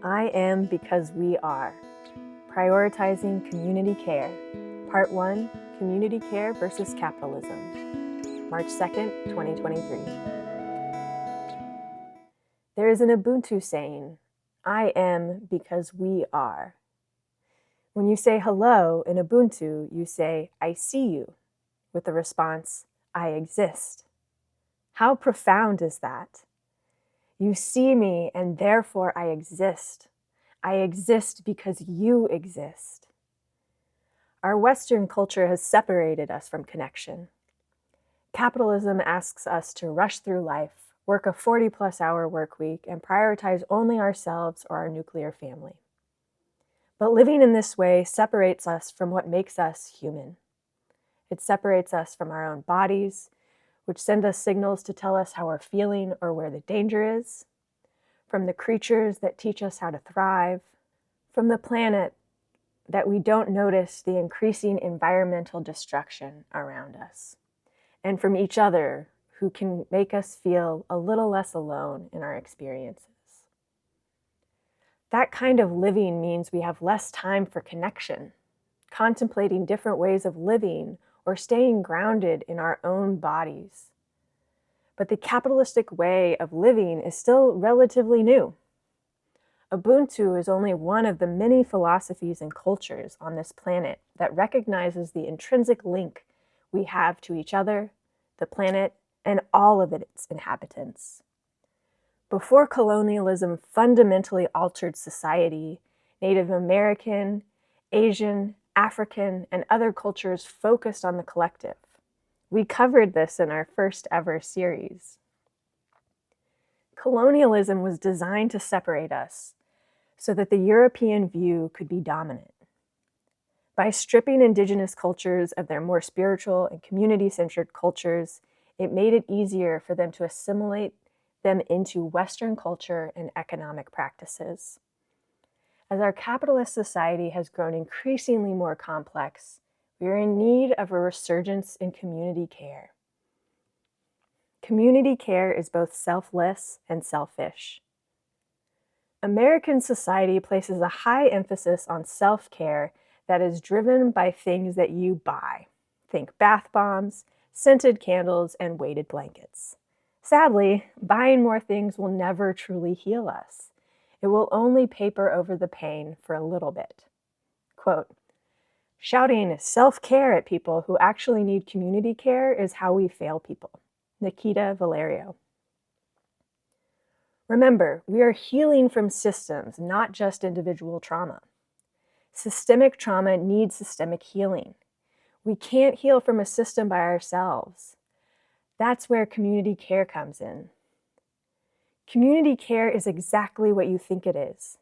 I am because we are. Prioritizing community care. Part 1, Community Care versus Capitalism. March 2nd, 2023. There is an Ubuntu saying, I am because we are. When you say hello in Ubuntu, you say, I see you, with the response, I exist. How profound is that? You see me and therefore I exist. I exist because you exist. Our Western culture has separated us from connection. Capitalism asks us to rush through life, work a 40-plus hour work week, and prioritize only ourselves or our nuclear family. But living in this way separates us from what makes us human. It separates us from our own bodies, which send us signals to tell us how we're feeling or where the danger is, from the creatures that teach us how to thrive, from the planet that we don't notice the increasing environmental destruction around us, and from each other who can make us feel a little less alone in our experiences. That kind of living means we have less time for connection, contemplating different ways of living or staying grounded in our own bodies. But the capitalistic way of living is still relatively new. Ubuntu is only one of the many philosophies and cultures on this planet that recognizes the intrinsic link we have to each other, the planet, and all of its inhabitants. Before colonialism fundamentally altered society, Native American, Asian, African, and other cultures focused on the collective. We covered this in our first ever series. Colonialism was designed to separate us so that the European view could be dominant. By stripping indigenous cultures of their more spiritual and community-centered cultures, it made it easier for them to assimilate them into Western culture and economic practices. As our capitalist society has grown increasingly more complex, we are in need of a resurgence in community care. Community care is both selfless and selfish. American society places a high emphasis on self-care that is driven by things that you buy. Think bath bombs, scented candles, and weighted blankets. Sadly, buying more things will never truly heal us. It will only paper over the pain for a little bit. Quote, shouting self-care at people who actually need community care is how we fail people. Nikita Valerio. Remember, we are healing from systems, not just individual trauma. Systemic trauma needs systemic healing. We can't heal from a system by ourselves. That's where community care comes in. Community care is exactly what you think it is.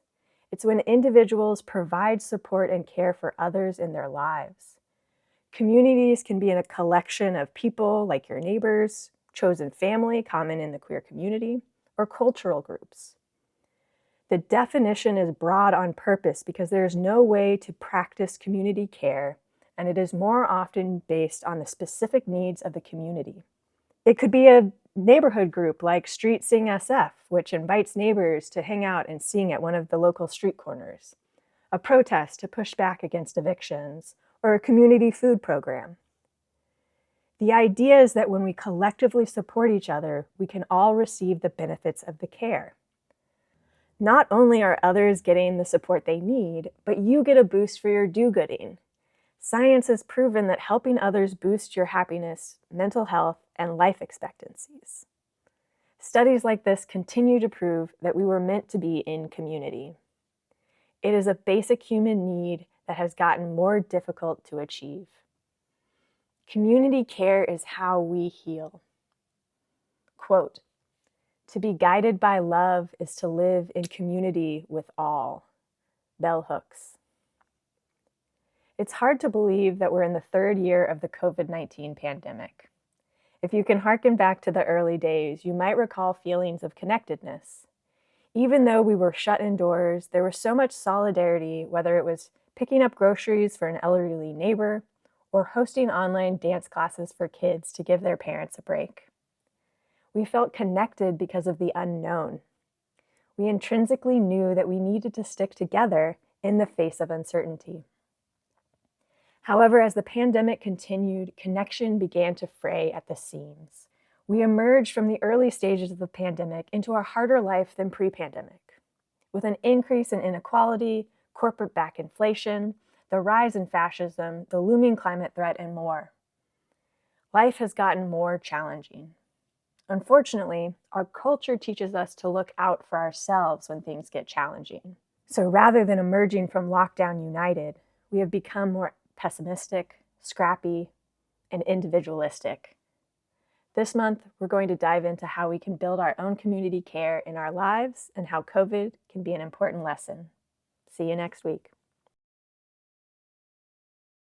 It's when individuals provide support and care for others in their lives. Communities can be in a collection of people like your neighbors, chosen family common in the queer community, or cultural groups. The definition is broad on purpose because there is no way to practice community care, and it is more often based on the specific needs of the community. It could be a neighborhood group like Street Sing SF, which invites neighbors to hang out and sing at one of the local street corners, a protest to push back against evictions, or a community food program. The idea is that when we collectively support each other, we can all receive the benefits of the care. Not only are others getting the support they need, but you get a boost for your do-gooding. Science has proven that helping others boosts your happiness, mental health, and life expectancies. Studies like this continue to prove that we were meant to be in community. It is a basic human need that has gotten more difficult to achieve. Community care is how we heal. Quote, to be guided by love is to live in community with all. Bell Hooks. It's hard to believe that we're in the third year of the COVID-19 pandemic. If you can harken back to the early days, you might recall feelings of connectedness. Even though we were shut indoors, there was so much solidarity, whether it was picking up groceries for an elderly neighbor or hosting online dance classes for kids to give their parents a break. We felt connected because of the unknown. We intrinsically knew that we needed to stick together in the face of uncertainty. However, as the pandemic continued, connection began to fray at the seams. We emerged from the early stages of the pandemic into a harder life than pre-pandemic, with an increase in inequality, corporate-backed inflation, the rise in fascism, the looming climate threat, and more. Life has gotten more challenging. Unfortunately, our culture teaches us to look out for ourselves when things get challenging. So rather than emerging from lockdown united, we have become more pessimistic, scrappy, and individualistic. This month, we're going to dive into how we can build our own community care in our lives and how COVID can be an important lesson. See you next week.